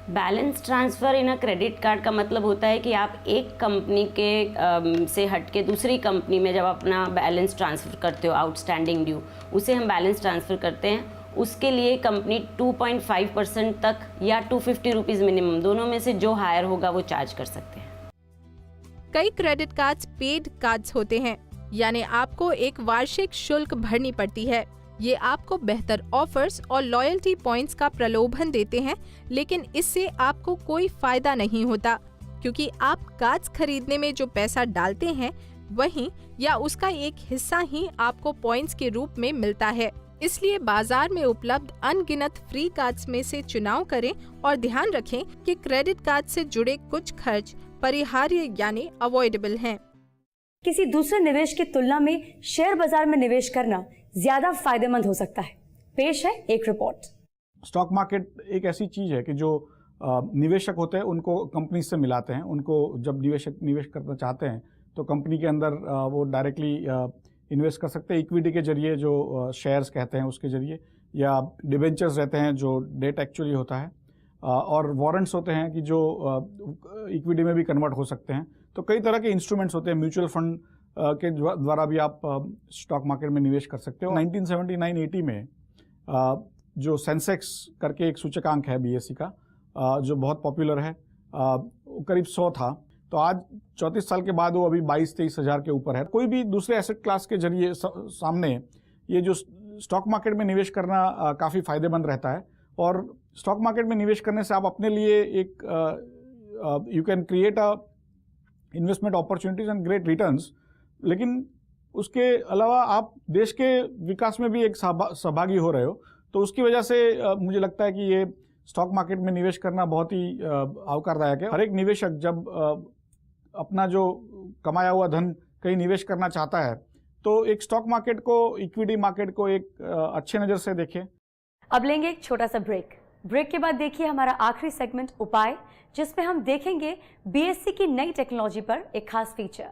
Balance transfer in a credit card का मतलब होता है कि आप एक कंपनी के से हट के दूसरी कंपनी में जब अपना बैलेंस ट्रांसफ़र करते हो, आउटस्टैंडिंग ड्यू, उसे हम बैलेंस ट्रांसफ़र करते हैं। उसके लिए कंपनी 2.5% तक या 250 रुपीज़ मिनिमम, दोनों में से जो हायर होगा वो चार्ज कर सकते हैं। कई क्रेडिट कार्ड्स पेड कार्ड्स होते हैं, यानी आपको एक वार्षिक शुल्क भरनी पड़ती है। ये आपको बेहतर ऑफर्स और लॉयल्टी पॉइंट्स का प्रलोभन देते हैं, लेकिन इससे आपको कोई फायदा नहीं होता, क्योंकि आप कार्ड्स खरीदने में जो पैसा डालते हैं वहीं या उसका एक हिस्सा ही आपको पॉइंट्स के रूप में मिलता है। इसलिए बाजार में उपलब्ध अनगिनत फ्री कार्ड्स में से चुनाव करें और ध्यान रखें कि क्रेडिट कार्ड से जुड़े कुछ खर्च परिहार्य यानी अवॉइडेबल हैं। किसी दूसरे निवेश की तुलना में शेयर बाजार में निवेश करना ज्यादा फायदेमंद हो सकता है। पेश है एक रिपोर्ट। स्टॉक मार्केट एक ऐसी चीज है कि जो निवेशक होते हैं उनको कंपनी से मिलाते हैं। उनको जब निवेशक निवेश करना चाहते हैं तो कंपनी के अंदर वो डायरेक्टली इन्वेस्ट कर सकते हैं, इक्विटी के जरिए जो शेयर्स कहते हैं उसके जरिए, या डिबेंचर्स रहते हैं जो डेट एक्चुअली होता है, और वारंट्स होते हैं कि जो इक्विटी में भी कन्वर्ट हो सकते हैं। तो कई तरह के इंस्ट्रूमेंट्स होते हैं। म्यूचुअल फंड के द्वारा भी आप स्टॉक मार्केट में निवेश कर सकते हो। 1979-80 में जो सेंसेक्स करके एक सूचकांक है बीएसई का, जो बहुत पॉपुलर है, करीब 100 था। तो आज 34 साल के बाद वो अभी 22-23 हज़ार के ऊपर है। कोई भी दूसरे एसेट क्लास के जरिए सामने ये जो स्टॉक मार्केट में निवेश करना काफ़ी फायदेमंद रहता है। और स्टॉक मार्केट में निवेश करने से आप अपने लिए एक you can create a investment opportunities and great returns, लेकिन उसके अलावा आप देश के विकास में भी एक सहभागी हो रहे हो। तो उसकी वजह से मुझे लगता है कि ये स्टॉक मार्केट में निवेश करना बहुत ही आवकारदायक है। हर एक निवेशक जब अपना जो कमाया हुआ धन कहीं निवेश करना चाहता है तो एक स्टॉक मार्केट को, इक्विटी मार्केट को एक अच्छे नज़र से देखे। अब लेंगे एक छोटा सा ब्रेक। ब्रेक के बाद देखिए हमारा आखिरी सेगमेंट उपाय, जिसमें हम देखेंगे बीएसई की नई टेक्नोलॉजी पर एक खास feature.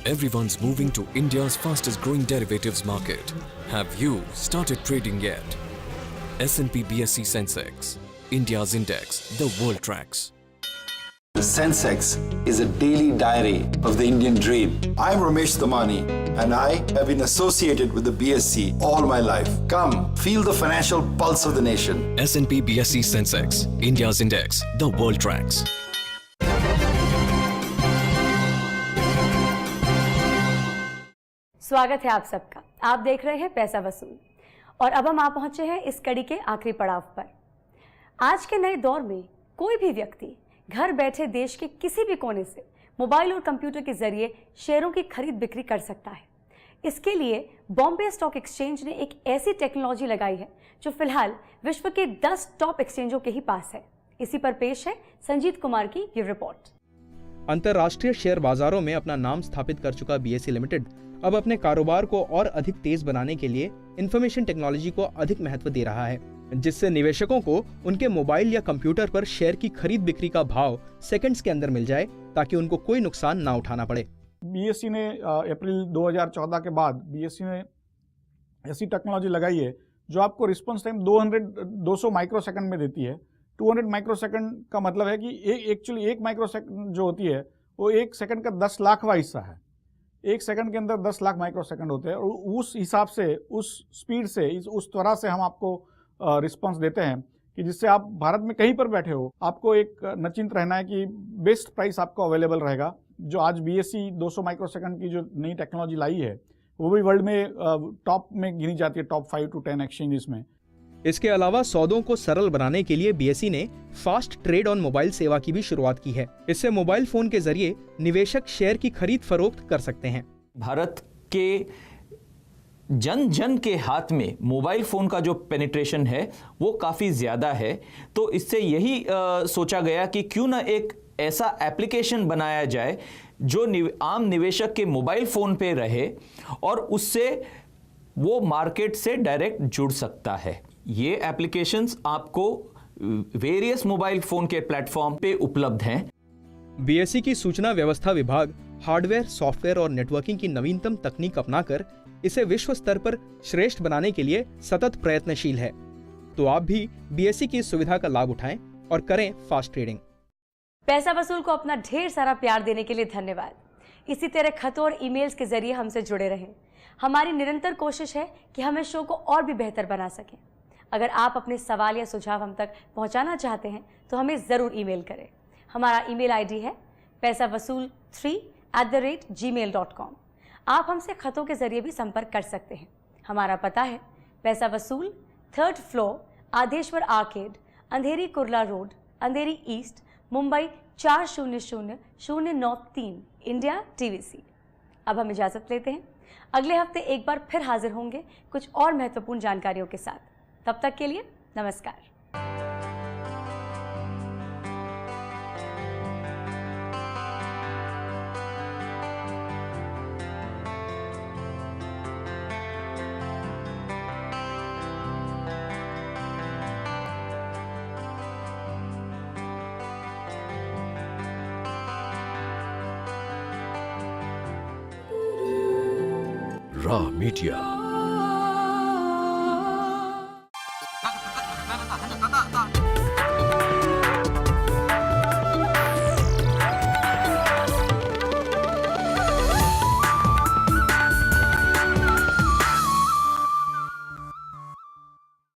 Everyone's moving to India's fastest growing derivatives market. Have you started trading yet? S&P BSE Sensex, India's index, the world tracks. The Sensex is a daily diary of the Indian dream. I'm Ramesh Damani and I have been associated with the BSE all my life. Come, feel the financial pulse of the nation. S&P BSE Sensex, India's index, the world tracks. स्वागत है आप सबका। आप देख रहे हैं पैसा वसूल, और अब हम आ पहुंचे हैं इस कड़ी के आखिरी पड़ाव पर। आज के नए दौर में कोई भी व्यक्ति घर बैठे देश के किसी भी कोने से मोबाइल और कंप्यूटर के जरिए शेयरों की खरीद बिक्री कर सकता है। इसके लिए बॉम्बे स्टॉक एक्सचेंज ने एक ऐसी टेक्नोलॉजी लगाई है जो फिलहाल विश्व के 10 टॉप एक्सचेंजों के ही पास है। इसी पर पेश है संजीत कुमार की ये रिपोर्ट। अंतर्राष्ट्रीय शेयर बाजारों में अपना नाम स्थापित कर चुका बीएसई लिमिटेड अब अपने कारोबार को और अधिक तेज बनाने के लिए इंफॉर्मेशन टेक्नोलॉजी को अधिक महत्व दे रहा है, जिससे निवेशकों को उनके मोबाइल या कंप्यूटर पर शेयर की खरीद बिक्री का भाव सेकंड्स के अंदर मिल जाए, ताकि उनको कोई नुकसान ना उठाना पड़े। बीएसई ने अप्रैल 2014 के बाद बीएसई ने ऐसी टेक्नोलॉजी लगाई है जो आपको रिस्पॉन्स टाइम 200 माइक्रोसेकंड में देती है। 200 माइक्रोसेकंड का मतलब है कि एक्चुअली एक माइक्रोसेकंड जो होती है वो एक सेकंड का 10 लाखवां हिस्सा है। एक सेकंड के अंदर 10 लाख माइक्रोसेकंड होते हैं, और उस हिसाब से, उस स्पीड से, उस तरह से हम आपको रिस्पांस देते हैं कि जिससे आप भारत में कहीं पर बैठे हो आपको एक नचिंत रहना है कि बेस्ट प्राइस आपको अवेलेबल रहेगा। जो आज बीएसई 200 माइक्रोसेकंड की जो नई टेक्नोलॉजी लाई है वो भी वर्ल्ड में टॉप में गिनी जाती है, टॉप 5 to 10 एक्सचेंजेस में। इसके अलावा सौदों को सरल बनाने के लिए बीएसई ने फास्ट ट्रेड ऑन मोबाइल सेवा की भी शुरुआत की है। इससे मोबाइल फोन के जरिए निवेशक शेयर की खरीद फरोख्त कर सकते हैं। भारत के जन जन के हाथ में मोबाइल फोन का जो पेनिट्रेशन है वो काफी ज्यादा है, तो इससे यही सोचा गया कि क्यों ना एक ऐसा एप्लीकेशन बनाया जाए जो आम निवेशक के मोबाइल फोन पे रहे और उससे वो मार्केट से डायरेक्ट जुड़ सकता है। ये एप्लीकेशंस आपको वेरियस मोबाइल फोन के प्लेटफॉर्म पे उपलब्ध हैं। बीएसई की सूचना व्यवस्था विभाग हार्डवेयर, सॉफ्टवेयर और नेटवर्किंग की नवीनतम तकनीक अपनाकर इसे विश्व स्तर पर श्रेष्ठ बनाने के लिए सतत प्रयत्नशील है। तो आप भी बीएसई की इस सुविधा का लाभ उठाएं और करें फास्ट ट्रेडिंग। पैसा वसूल को अपना ढेर सारा प्यार देने के लिए धन्यवाद। इसी तरह खतों और ईमेल्स के जरिए हमसे जुड़े रहें। हमारी निरंतर कोशिश है कि हम इस शो को और भी बेहतर बना सकें। अगर आप अपने सवाल या सुझाव हम तक पहुंचाना चाहते हैं तो हमें ज़रूर ईमेल करें। हमारा ईमेल आईडी है paisavasool3@gmail.com। आप हमसे खतों के जरिए भी संपर्क कर सकते हैं। हमारा पता है पैसा वसूल, 3rd फ्लोर, आदेश्वर आर्केड, अंधेरी कुर्ला रोड, अंधेरी ईस्ट, मुंबई 400093, इंडिया, TVC। अब हम इजाज़त लेते हैं। अगले हफ्ते एक बार फिर हाजिर होंगे कुछ और महत्वपूर्ण जानकारियों के साथ। तब तक के लिए नमस्कार। Raw Media.